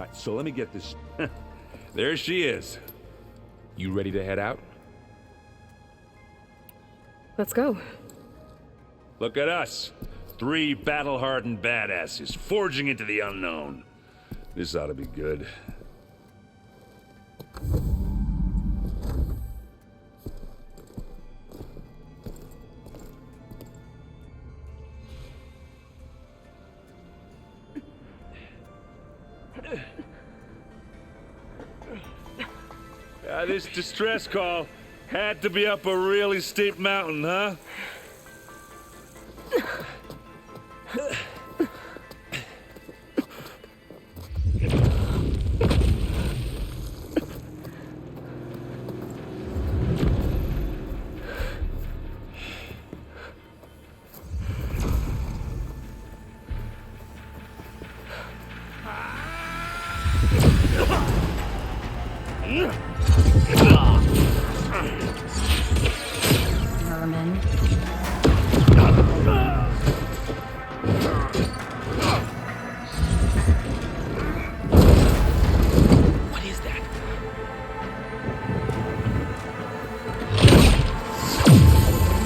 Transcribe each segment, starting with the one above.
Alright, so let me get this. There she is. You ready to head out? Let's go. Look at us. 3 battle-hardened badasses forging into the unknown. This ought to be good. This distress call had to be up a really steep mountain, huh? Vermin. What is that?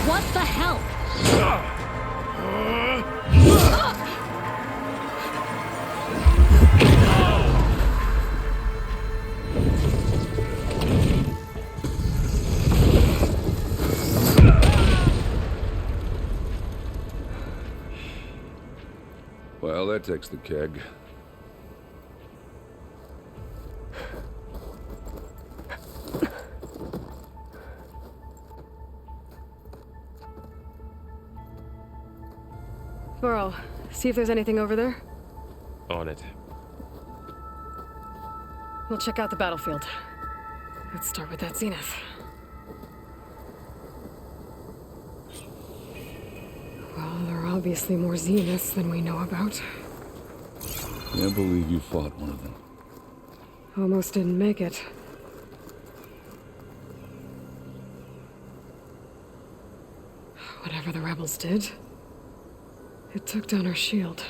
What the hell? Well, that takes the keg. Burrow, see if there's anything over there. On it. We'll check out the battlefield. Let's start with that zenith. Well, there are obviously more zeniths than we know about. Can't believe you fought one of them. Almost didn't make it. Whatever the rebels did, it took down our shield.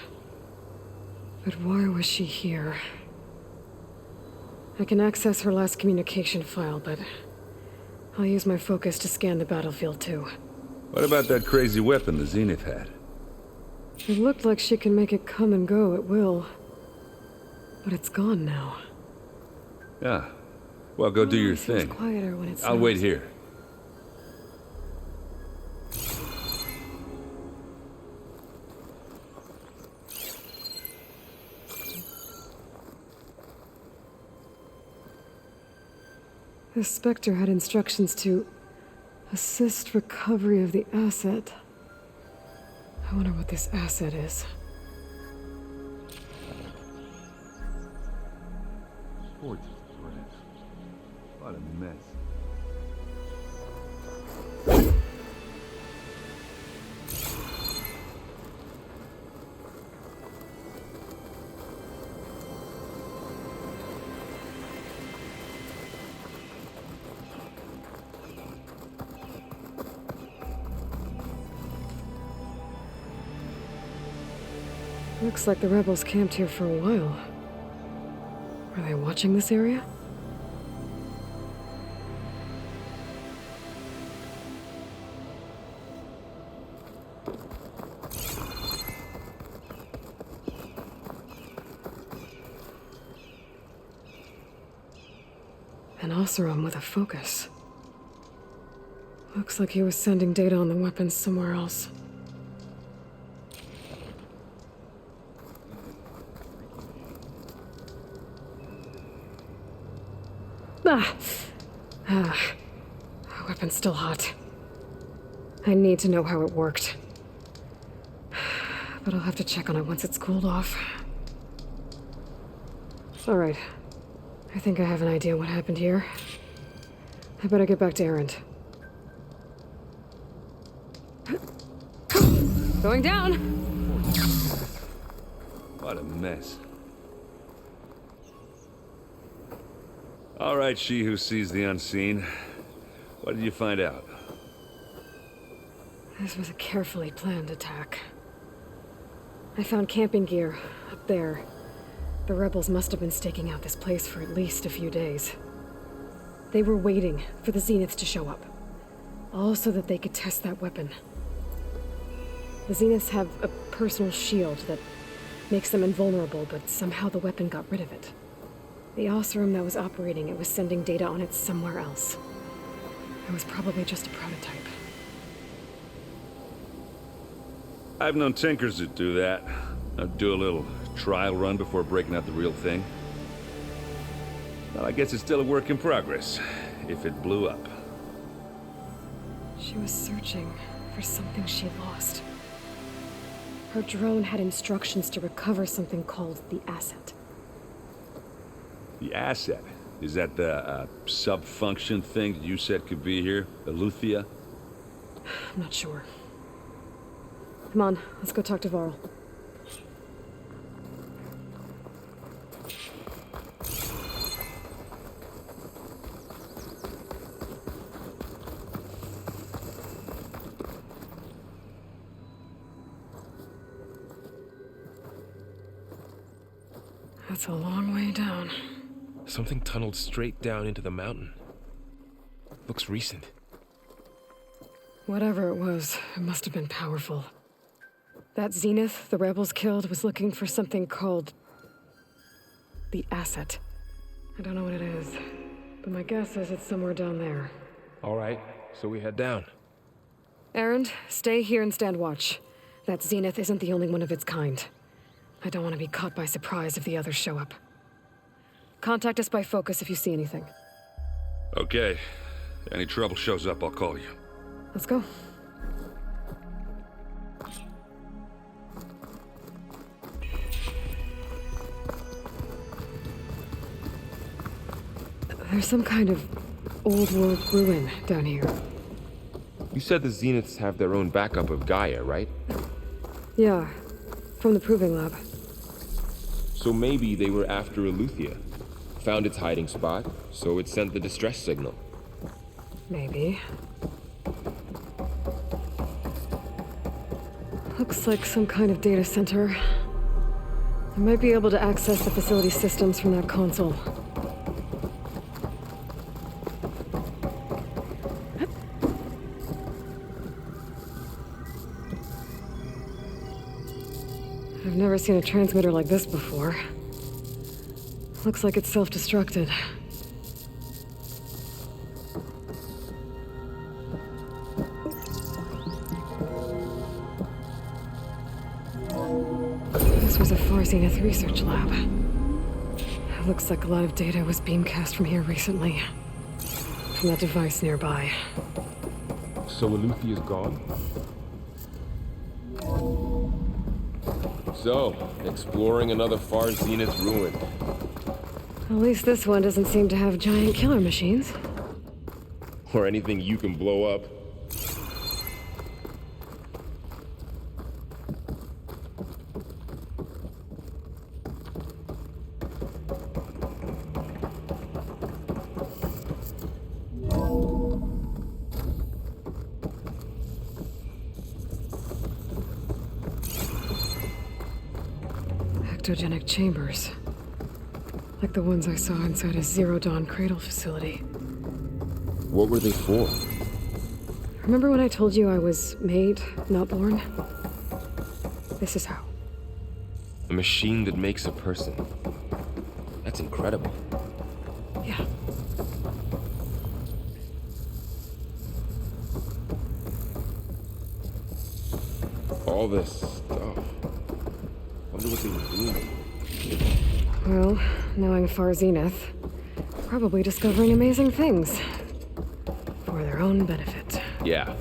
But why was she here? I can access her last communication file, but I'll use my focus to scan the battlefield too. What about that crazy weapon the Zenith had? It looked like she can make it come and go at will. But it's gone now. Yeah. Well, go do your It seems thing. quieter when it's I'll wait here. The Spectre had instructions to assist recovery of the asset. I wonder what this asset is. Sports branch. What a mess. Looks like the rebels camped here for a while. Are they watching this area? An Oseram with a focus. Looks like he was sending data on the weapons somewhere else. Weapon's still hot. I need to know how it worked. But I'll have to check on it once it's cooled off. Alright. I think I have an idea what happened here. I better get back to Erend. Going down! What a mess. All right, she who sees the unseen. What did you find out? This was a carefully planned attack. I found camping gear up there. The rebels must have been staking out this place for at least a few days. They were waiting for the Zeniths to show up, all so that they could test that weapon. The Zeniths have a personal shield that makes them invulnerable, but somehow the weapon got rid of it. The Oseram that was operating it was sending data on it somewhere else. It was probably just a prototype. I've known tinkers that do that. I'd do a little trial run before breaking out the real thing. Well, I guess it's still a work in progress, if it blew up. She was searching for something she lost. Her drone had instructions to recover something called the asset. The asset? Is that the sub-function thing that you said could be here? Aletheia? I'm not sure. Come on, let's go talk to Varl. That's a long way down. Something tunneled straight down into the mountain. Looks recent. Whatever it was, it must have been powerful. That Zenith the rebels killed was looking for something called the asset. I don't know what it is, but my guess is it's somewhere down there. All right, so we head down. Erend, stay here and stand watch. That Zenith isn't the only one of its kind. I don't want to be caught by surprise if the others show up. Contact us by focus if you see anything. Okay. Any trouble shows up, I'll call you. Let's go. There's some kind of old world ruin down here. You said the Zeniths have their own backup of Gaia, right? Yeah, from the proving lab. So maybe they were after Aletheia. Found its hiding spot, so it sent the distress signal. Maybe. Looks like some kind of data center. I might be able to access the facility systems from that console. I've never seen a transmitter like this before. Looks like it's self-destructed. This was a Far Zenith research lab. It looks like a lot of data was beamcast from here recently. From that device nearby. So Aletheia's gone? So, exploring another Far Zenith ruin. At least this one doesn't seem to have giant killer machines. Or anything you can blow up. Ectogenic chambers. Like the ones I saw inside a Zero Dawn cradle facility. What were they for? Remember when I told you I was made, not born? This is how. A machine that makes a person. That's incredible. Yeah. All this stuff. Wonder what they were doing. Well, knowing Far Zenith, probably discovering amazing things. For their own benefit. Yeah,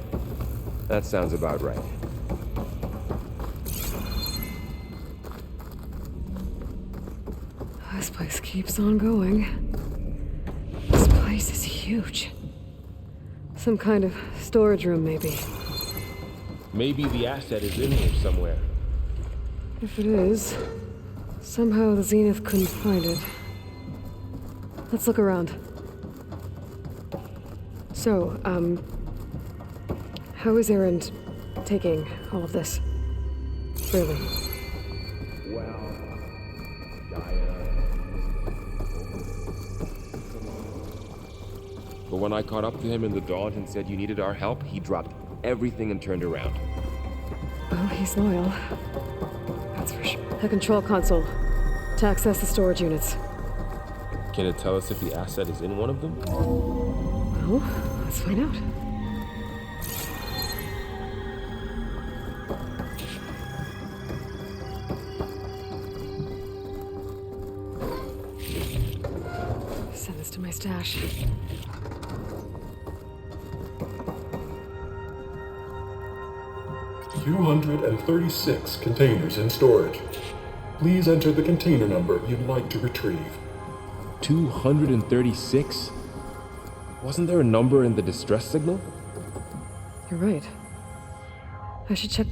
that sounds about right. This place keeps on going. This place is huge. Some kind of storage room, maybe. Maybe the asset is in here somewhere. If it is, somehow the Zenith couldn't find it. Let's look around. So, how is Erend taking all of this? Really? Well, Gaia But when I caught up to him in the dawn and said you needed our help, he dropped everything and turned around. Oh, he's loyal. That's for sure. A control console to access the storage units. Can it tell us if the asset is in one of them? Well, let's find out. Send this to my stash. $236 containers in storage. Please enter the container number you'd like to retrieve. 236? Wasn't there a number in the distress signal? You're right. I should check.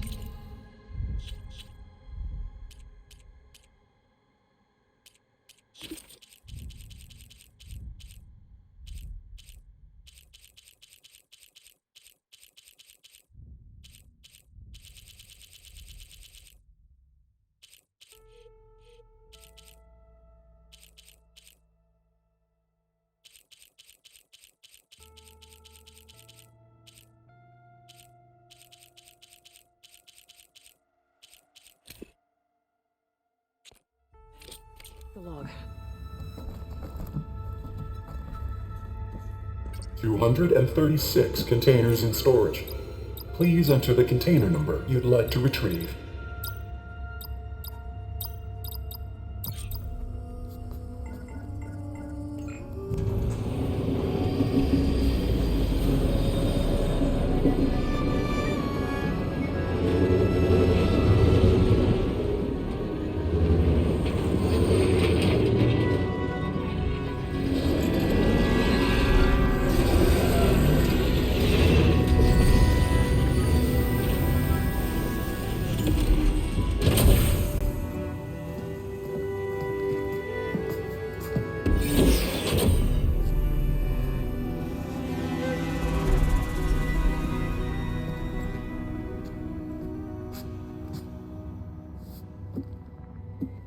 The log. 236 containers in storage. Please enter the container number you'd like to retrieve.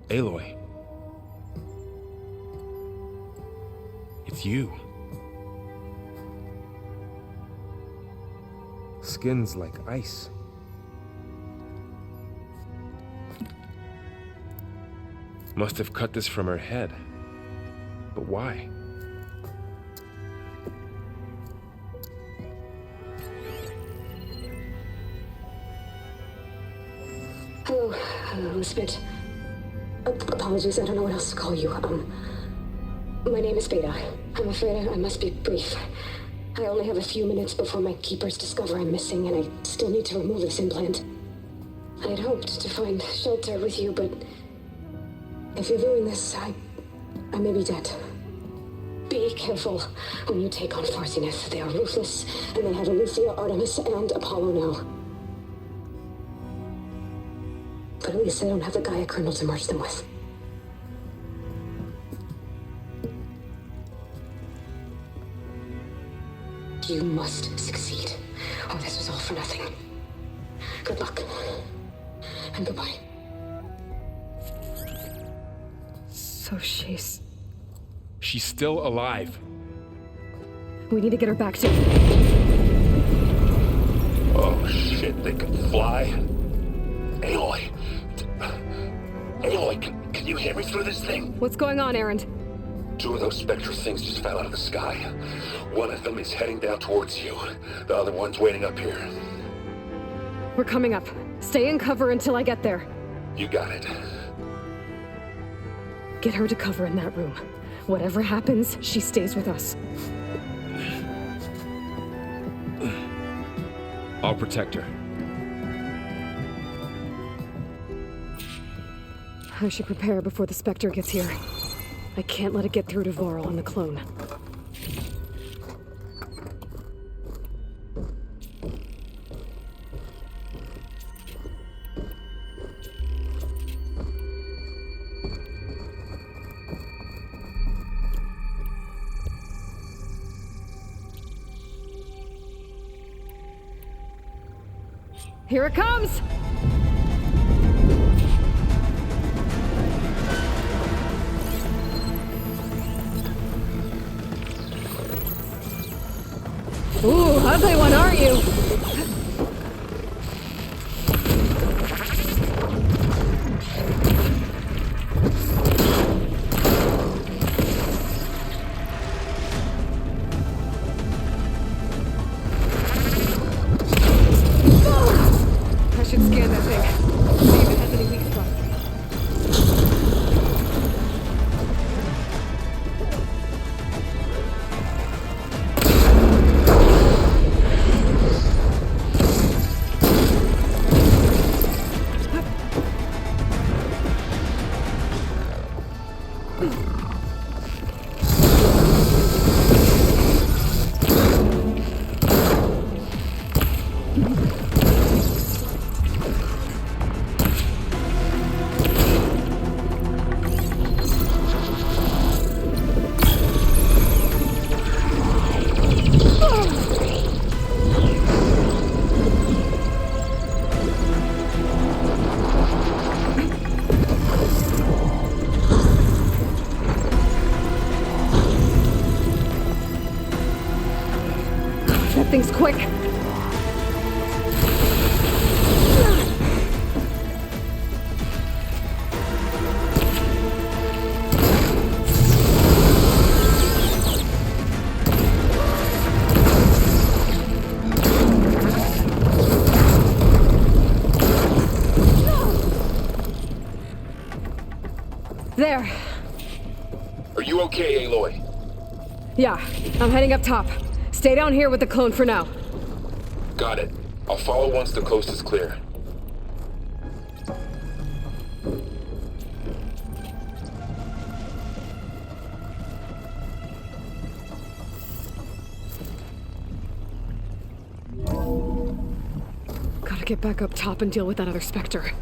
Aloy. It's you. Skin's like ice. Must have cut this from her head. But why? Hello, Spit. Apologies, I don't know what else to call you. My name is Beta. I'm afraid I must be brief. I only have a few minutes before my keepers discover I'm missing, and I still need to remove this implant. I had hoped to find shelter with you, but if you're viewing this, I may be dead. Be careful when you take on Far Zenith. They are ruthless, and they have Aletheia, Artemis, and Apollo now. But at least I don't have the Gaia kernel to merge them with. You must succeed, or this was all for nothing. Good luck. And goodbye. So she's still alive. We need to get her back to... Oh shit, they can fly? Aloy! Aloy, can you hear me through this thing? What's going on, Erend? 2 of those spectral things just fell out of the sky. One of them is heading down towards you. The other one's waiting up here. We're coming up. Stay in cover until I get there. You got it. Get her to cover in that room. Whatever happens, she stays with us. I'll protect her. I should prepare before the Spectre gets here. I can't let it get through to Vorl and the clone. Here it comes! ugly one, aren't you? I should scan that thing. See if it has any weak spots. That thing's quick. There. Are you okay, Aloy? Yeah, I'm heading up top. Stay down here with the clone for now. Got it. I'll follow once the coast is clear. Gotta get back up top and deal with that other Spectre.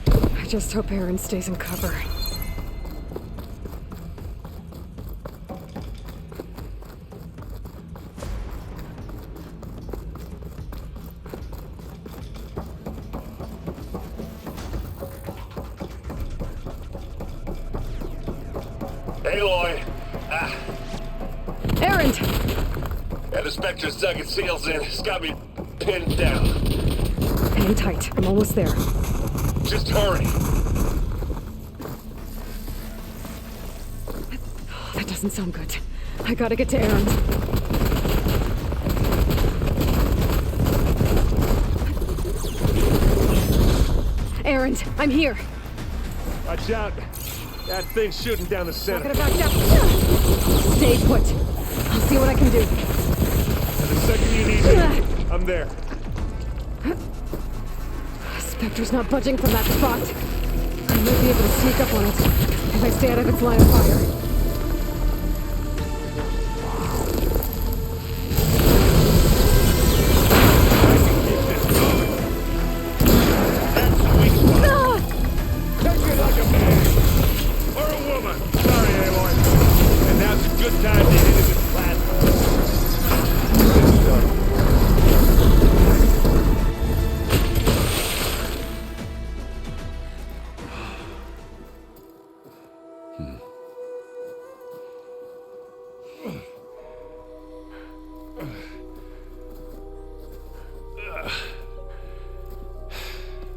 I just hope Aaron stays in cover. Aloy! Aaron! Yeah, the Spectre's dug its seals in. It's got me pinned down. Hang tight. I'm almost there. Just hurry. That doesn't sound good. I gotta get to Aaron. Aaron, I'm here. Watch out. That thing's shooting down the Not center. gonna back down. Stay put. I'll see what I can do. And the second you need me, I'm there. Spectre's not budging from that spot. I might be able to sneak up on it if I stay out of its line of fire. Take it like a man. Or a woman. Sorry, Aloy. And now's a good time to hit it with plasma.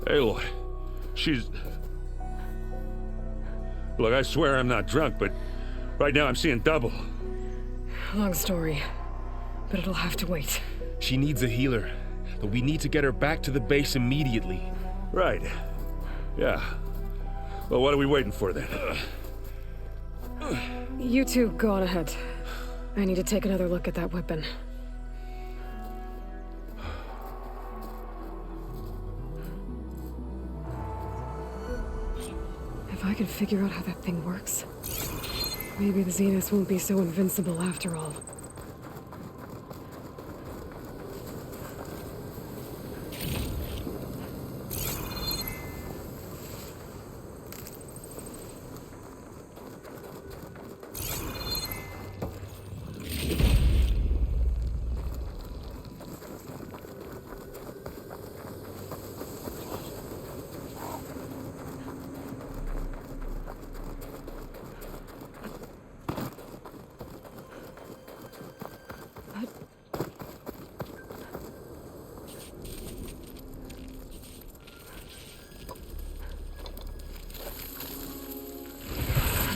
Aloy, she's... Look, I swear I'm not drunk, but right now I'm seeing double. Long story, but it'll have to wait. She needs a healer, but we need to get her back to the base immediately. Right. Yeah. Well, what are we waiting for then? You two go on ahead. I need to take another look at that weapon. If I can figure out how that thing works, maybe the Zeniths won't be so invincible after all.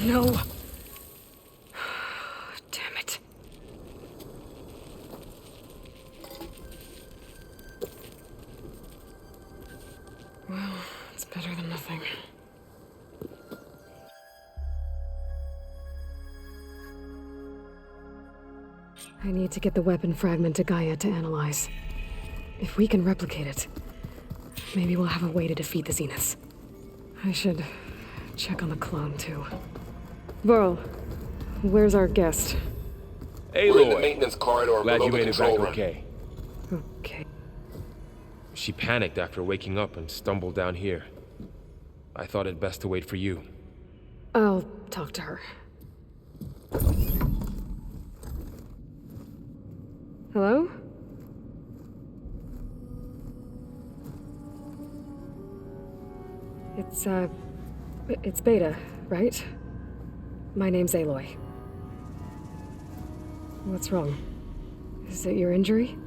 No. Damn it. Well, it's better than nothing. I need to get the weapon fragment to Gaia to analyze. If we can replicate it, maybe we'll have a way to defeat the Zeniths. I should check on the clone, too. Varl, where's our guest? Aloy! We're in the maintenance corridor Glad below you the made it control back room. okay. Okay. She panicked after waking up and stumbled down here. I thought it best to wait for you. I'll talk to her. Hello? It's Beta, right? My name's Aloy. What's wrong? Is it your injury?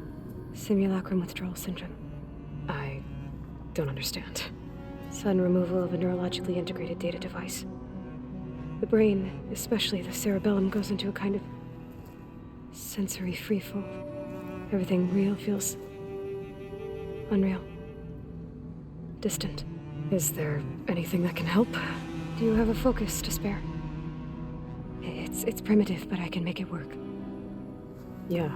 Simulacrum withdrawal syndrome. I don't understand. Sudden removal of a neurologically integrated data device. The brain, especially the cerebellum, goes into a kind of sensory freefall. Everything real feels unreal. Distant. Is there anything that can help? Do you have a focus to spare? It's primitive, but I can make it work. Yeah.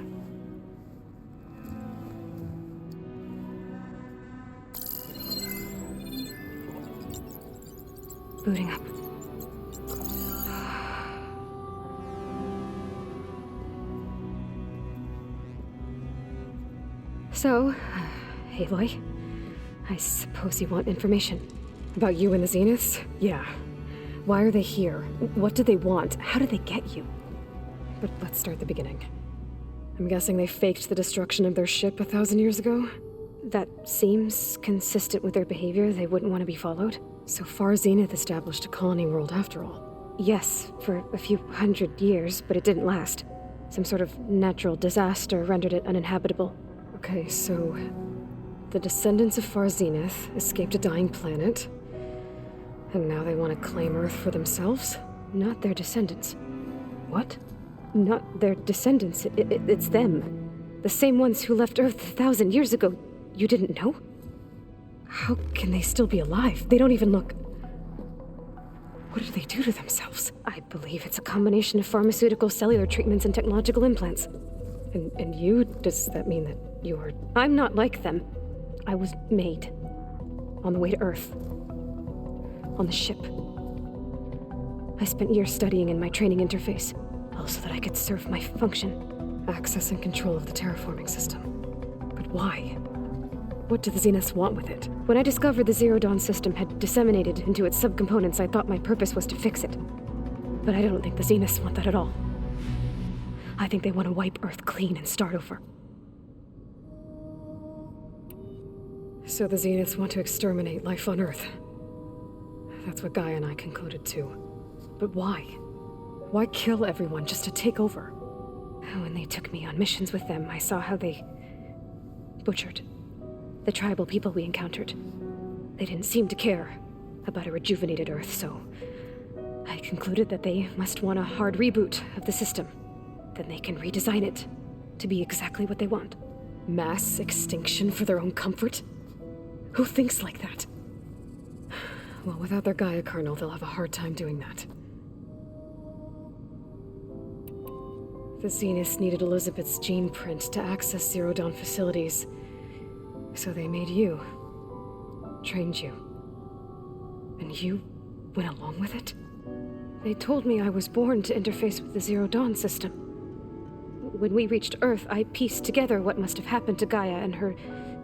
Booting up. So, Aloy, I suppose you want information. About you and the Zeniths? Yeah. Why are they here? What do they want? How did they get you? But let's start at the beginning. I'm guessing they faked the destruction of their ship 1,000 years ago? That seems consistent with their behavior. They wouldn't want to be followed. So far, Zenith established a colony world after all. Yes, for a few hundred years, but it didn't last. Some sort of natural disaster rendered it uninhabitable. Okay, so the descendants of Far Zenith escaped a dying planet, and now they want to claim Earth for themselves? Not their descendants. What? Not their descendants. It's them. The same ones who left Earth 1,000 years ago. You didn't know? How can they still be alive? They don't even look... What did they do to themselves? I believe it's a combination of pharmaceutical, cellular treatments, and technological implants. And you? Does that mean that you're... I'm not like them. I was made. On the way to Earth. On the ship. I spent years studying in my training interface, all so that I could serve my function. Access and control of the terraforming system. But why? What do the Zeniths want with it? When I discovered the Zero Dawn system had disseminated into its subcomponents, I thought my purpose was to fix it. But I don't think the Zeniths want that at all. I think they want to wipe Earth clean and start over. So the Zeniths want to exterminate life on Earth. That's what Gaia and I concluded too. But why? Why kill everyone just to take over? When they took me on missions with them, I saw how they butchered the tribal people we encountered. They didn't seem to care about a rejuvenated Earth, so I concluded that they must want a hard reboot of the system. Then they can redesign it to be exactly what they want. Mass extinction for their own comfort? Who thinks like that? Well, without their Gaia kernel, they'll have a hard time doing that. The Zeniths needed Elizabeth's gene print to access Zero Dawn facilities. So they made you. Trained you. And you went along with it? They told me I was born to interface with the Zero Dawn system. When we reached Earth, I pieced together what must have happened to Gaia and her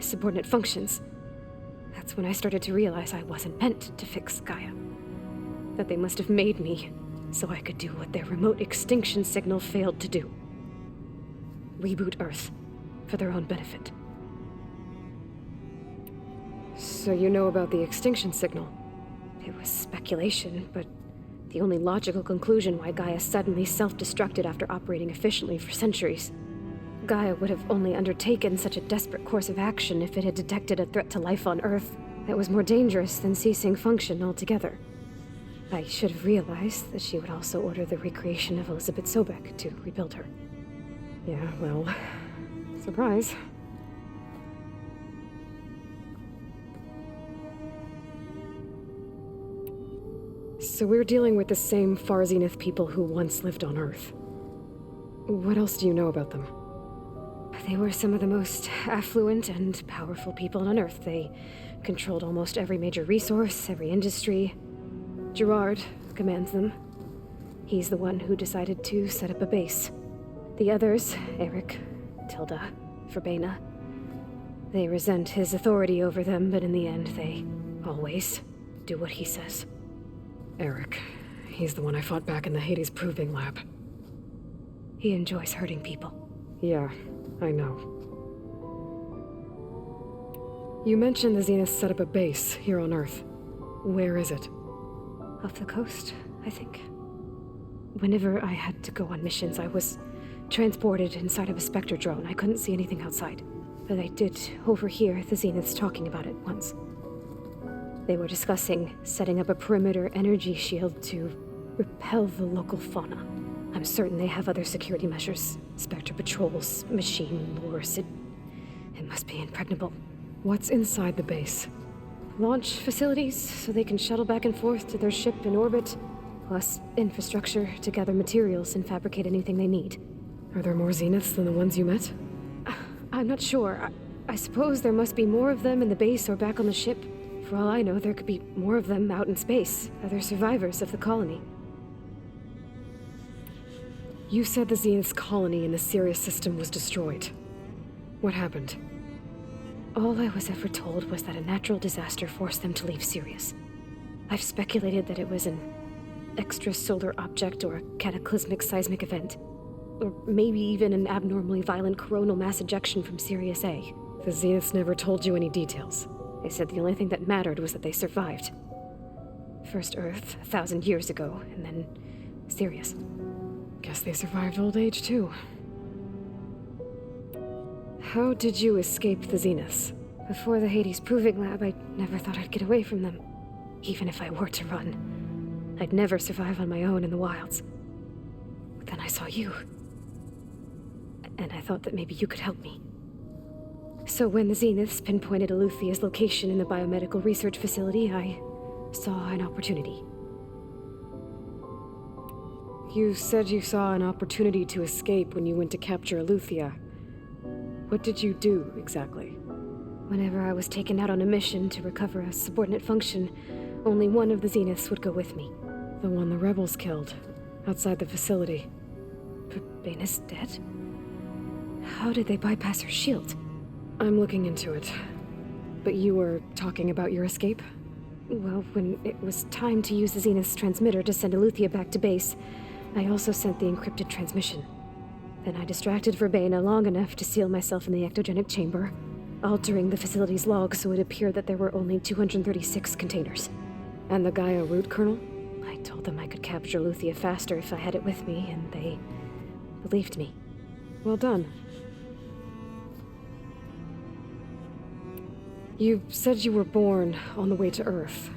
subordinate functions. That's when I started to realize I wasn't meant to fix Gaia. That they must have made me so I could do what their remote extinction signal failed to do. Reboot Earth for their own benefit. So you know about the extinction signal? It was speculation, but the only logical conclusion why Gaia suddenly self-destructed after operating efficiently for centuries. Gaia would have only undertaken such a desperate course of action if it had detected a threat to life on Earth that was more dangerous than ceasing function altogether. I should have realized that she would also order the recreation of Elizabeth Sobek to rebuild her. Yeah, well, surprise. So we're dealing with the same Far Zenith people who once lived on Earth. What else do you know about them? They were some of the most affluent and powerful people on Earth. They controlled almost every major resource, every industry. Gerard commands them. He's the one who decided to set up a base. The others, Eric, Tilda, Verbena, they resent his authority over them, but in the end, they always do what he says. Eric. He's the one I fought back in the Hades Proving Lab. He enjoys hurting people. Yeah, I know. You mentioned the Zenith set up a base here on Earth. Where is it? Off the coast, I think. Whenever I had to go on missions, I was transported inside of a Spectre drone. I couldn't see anything outside. But I did overhear the Zeniths talking about it once. They were discussing setting up a perimeter energy shield to repel the local fauna. I'm certain they have other security measures. Spectre patrols, machine lures. It must be impregnable. What's inside the base? Launch facilities, so they can shuttle back and forth to their ship in orbit. Plus infrastructure to gather materials and fabricate anything they need. Are there more Zeniths than the ones you met? I'm not sure. I suppose there must be more of them in the base or back on the ship. For all I know, there could be more of them out in space. Other survivors of the colony. You said the Zenith's colony in the Sirius system was destroyed. What happened? All I was ever told was that a natural disaster forced them to leave Sirius. I've speculated that it was an extrasolar object or a cataclysmic seismic event. Or maybe even an abnormally violent coronal mass ejection from Sirius A. The Zeniths never told you any details. They said the only thing that mattered was that they survived. First Earth, 1,000 years ago, and then Sirius. Guess they survived old age, too. How did you escape the Zeniths? Before the Hades Proving Lab, I never thought I'd get away from them. Even if I were to run. I'd never survive on my own in the wilds. But then I saw you. And I thought that maybe you could help me. So when the Zeniths pinpointed Eluthia's location in the biomedical research facility, I saw an opportunity. You said you saw an opportunity to escape when you went to capture Eluthia. What did you do, exactly? Whenever I was taken out on a mission to recover a subordinate function, only one of the Zeniths would go with me. The one the rebels killed, outside the facility. Verbena's dead? How did they bypass her shield? I'm looking into it. But you were talking about your escape? Well, when it was time to use the Zenith's transmitter to send Eluthia back to base, I also sent the encrypted transmission. Then I distracted Verbena long enough to seal myself in the ectogenic chamber, altering the facility's log so it appeared that there were only 236 containers. And the Gaia root kernel? I told them I could capture Eluthia faster if I had it with me, and they believed me. Well done. You said you were born on the way to Earth.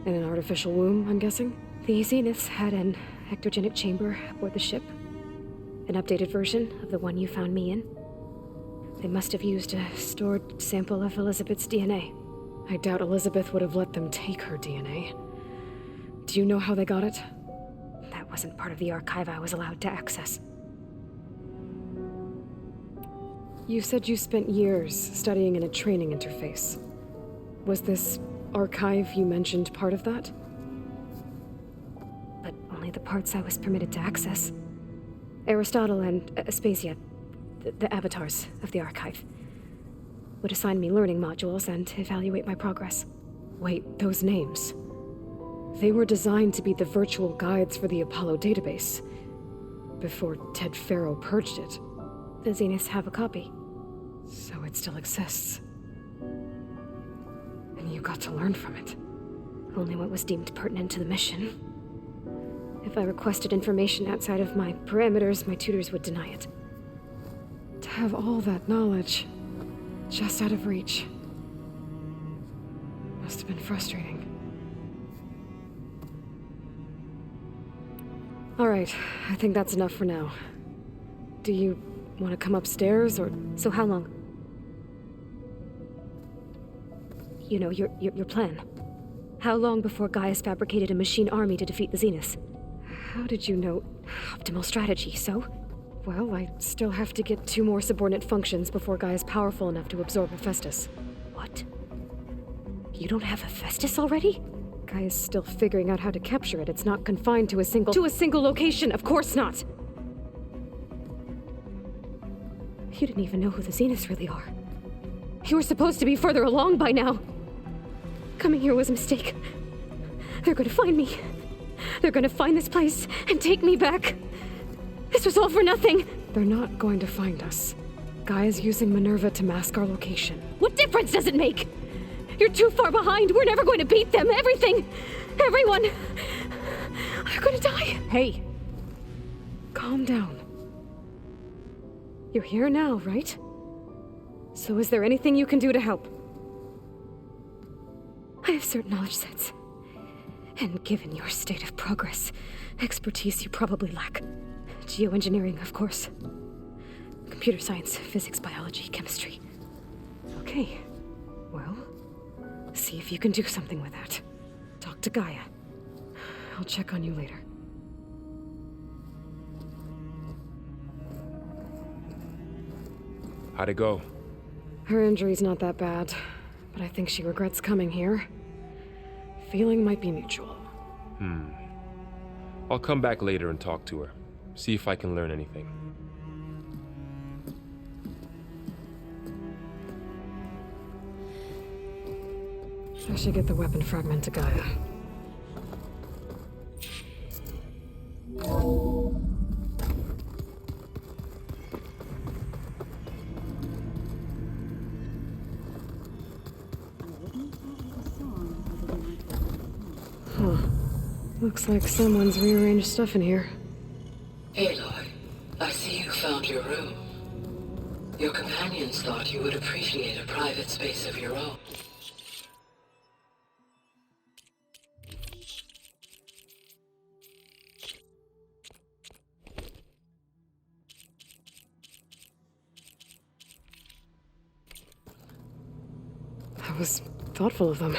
In an artificial womb, I'm guessing? The Zeniths had an ectogenic chamber aboard the ship. An updated version of the one you found me in. They must have used a stored sample of Elizabeth's DNA. I doubt Elizabeth would have let them take her DNA. Do you know how they got it? That wasn't part of the archive I was allowed to access. You said you spent years studying in a training interface. Was this archive you mentioned part of that? But only the parts I was permitted to access. Aristotle and Aspasia, the avatars of the archive, would assign me learning modules and evaluate my progress. Wait, those names. They were designed to be the virtual guides for the Apollo database, before Ted Faro purged it. The Zeniths have a copy. So it still exists. And you got to learn from it. Only what was deemed pertinent to the mission. If I requested information outside of my parameters, my tutors would deny it. To have all that knowledge, just out of reach, must have been frustrating. All right, I think that's enough for now. Do you want to come upstairs, or... So how long? You know, your plan. How long before Gaia's fabricated a machine army to defeat the Zeniths? How did you know? Optimal strategy, so? Well, I still have to get 2 more subordinate functions before Gaia's powerful enough to absorb Hephaestus. What? You don't have Hephaestus already? Gaia's still figuring out how to capture it. It's not confined to a single... To a single location! Of course not! You didn't even know who the Zeniths really are. You were supposed to be further along by now. Coming here was a mistake. They're gonna find me. They're gonna find this place and take me back. This was all for nothing. They're not going to find us. Gaia's using Minerva to mask our location. What difference does it make? You're too far behind. We're never going to beat them. Everything. Everyone. They're gonna die. Hey. Calm down. You're here now, right? So is there anything you can do to help? I have certain knowledge sets. And given your state of progress, expertise you probably lack. Geoengineering, of course. Computer science, physics, biology, chemistry. Okay. Well, see if you can do something with that. Talk to Gaia. I'll check on you later. How'd it go? Her injury's not that bad, but I think she regrets coming here. Feeling might be mutual. I'll come back later and talk to her. See if I can learn anything. I should get the weapon fragment to Gaia. Looks like someone's rearranged stuff in here. Aloy, I see you found your room. Your companions thought you would appreciate a private space of your own. That was thoughtful of them.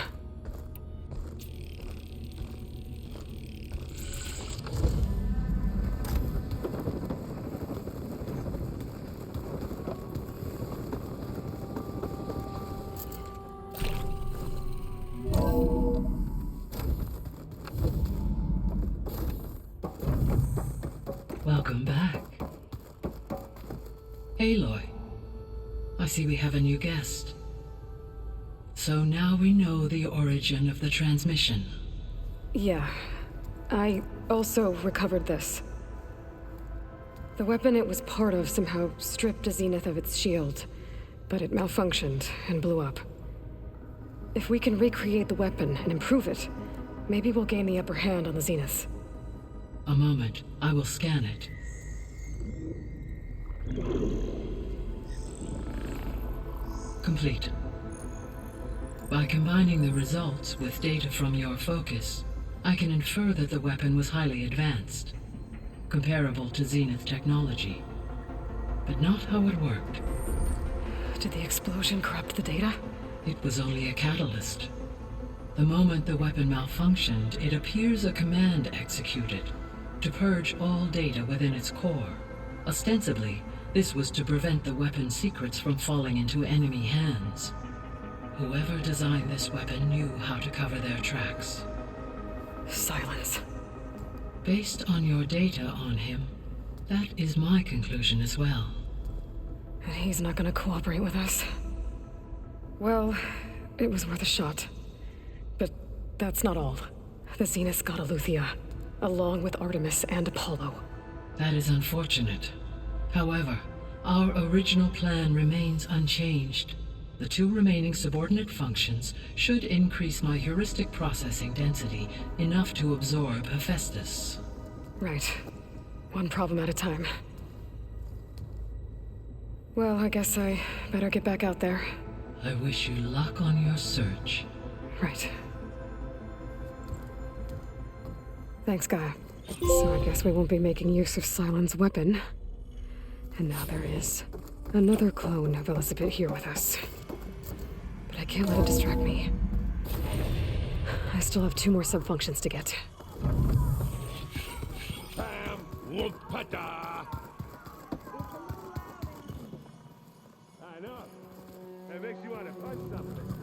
Welcome back. Aloy, I see we have a new guest. So now we know the origin of the transmission. Yeah. I also recovered this. The weapon it was part of somehow stripped a Zenith of its shield, but it malfunctioned and blew up. If we can recreate the weapon and improve it, maybe we'll gain the upper hand on the Zeniths. A moment, I will scan it. Complete. By combining the results with data from your focus, I can infer that the weapon was highly advanced, comparable to Zenith technology, but not how it worked. Did the explosion corrupt the data? It was only a catalyst. The moment the weapon malfunctioned, it appears a command executed to purge all data within its core. Ostensibly, this was to prevent the weapon's secrets from falling into enemy hands. Whoever designed this weapon knew how to cover their tracks. Silence. Based on your data on him, that is my conclusion as well. And he's not gonna cooperate with us. Well, it was worth a shot. But that's not all. The Zeniths got Aletheia, along with Artemis and Apollo. That is unfortunate. However, our original plan remains unchanged. The 2 remaining subordinate functions should increase my heuristic processing density enough to absorb Hephaestus. Right. One problem at a time. Well, I guess I better get back out there. I wish you luck on your search. Right. Thanks, Gaia. So I guess we won't be making use of Cylon's weapon. And now there is another clone of Elizabeth here with us. But I can't let it distract me. I still have 2 more subfunctions to get. I know. That makes you want to punch something.